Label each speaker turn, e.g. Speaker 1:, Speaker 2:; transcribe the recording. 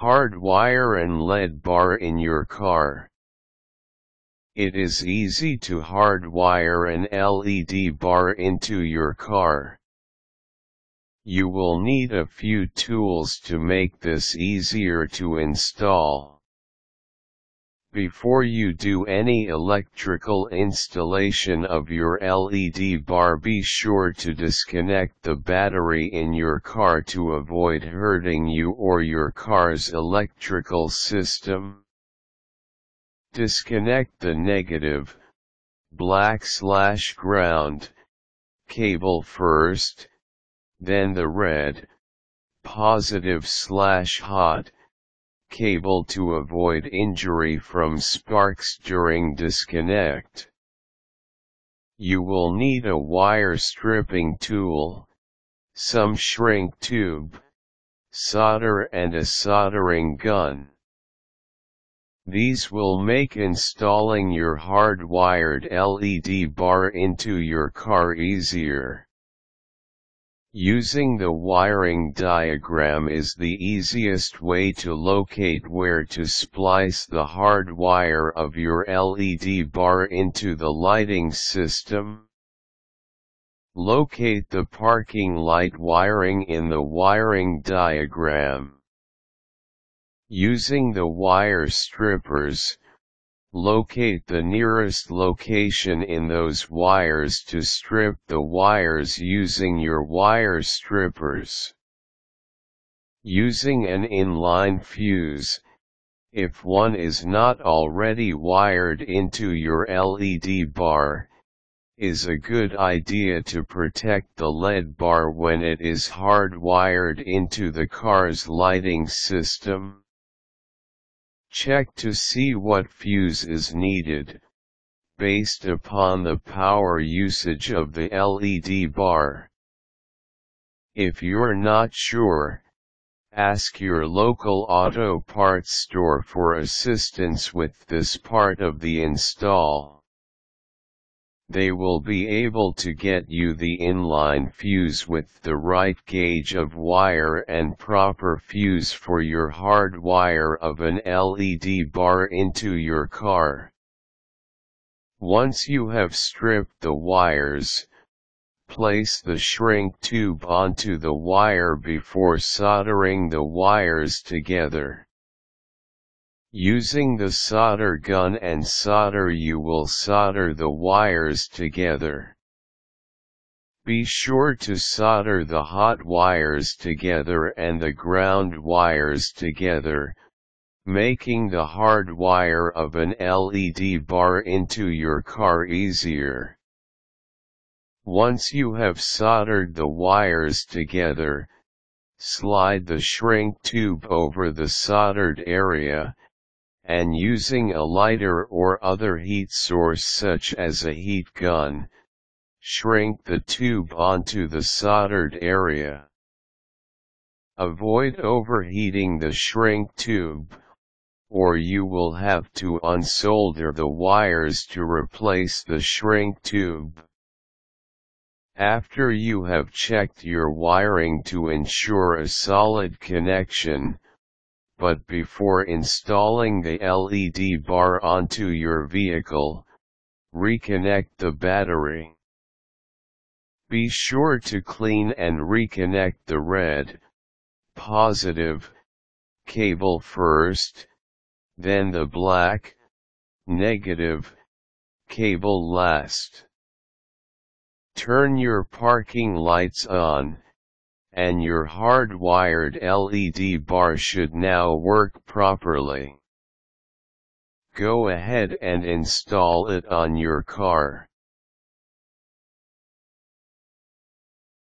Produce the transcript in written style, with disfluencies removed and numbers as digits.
Speaker 1: Hardwire and LED bar in your car. It is easy to hardwire an LED bar into your car. You will need a few tools to make this easier to install. Before you do any electrical installation of your LED bar, be sure to disconnect the battery in your car to avoid hurting you or your car's electrical system. Disconnect the negative, black/ground, cable first, then the red, positive/hot, cable to avoid injury from sparks during disconnect. You will need a wire stripping tool, some shrink tube, solder and a soldering gun. These will make installing your hardwired LED bar into your car easier. Using the wiring diagram is the easiest way to locate where to splice the hardwire of your LED bar into the lighting system. Locate the parking light wiring in the wiring diagram. Using the wire strippers, locate the nearest location in those wires to strip the wires using your wire strippers. Using an inline fuse, if one is not already wired into your LED bar, is a good idea to protect the LED bar when it is hardwired into the car's lighting system. Check to see what fuse is needed, based upon the power usage of the LED bar. If you're not sure, ask your local auto parts store for assistance with this part of the install. They will be able to get you the inline fuse with the right gauge of wire and proper fuse for your hardwire of an LED bar into your car. Once you have stripped the wires, place the shrink tube onto the wire before soldering the wires together. Using the solder gun and solder, you will solder the wires together. Be sure to solder the hot wires together and the ground wires together, making the hardwire of an LED bar into your car easier. Once you have soldered the wires together, slide the shrink tube over the soldered area, and using a lighter or other heat source such as a heat gun, shrink the tube onto the soldered area. Avoid overheating the shrink tube, or you will have to unsolder the wires to replace the shrink tube. After you have checked your wiring to ensure a solid connection, but before installing the LED bar onto your vehicle, reconnect the battery. Be sure to clean and reconnect the red, positive, cable first, then the black, negative, cable last. Turn your parking lights on, and your hardwired LED bar should now work properly. Go ahead and install it on your car.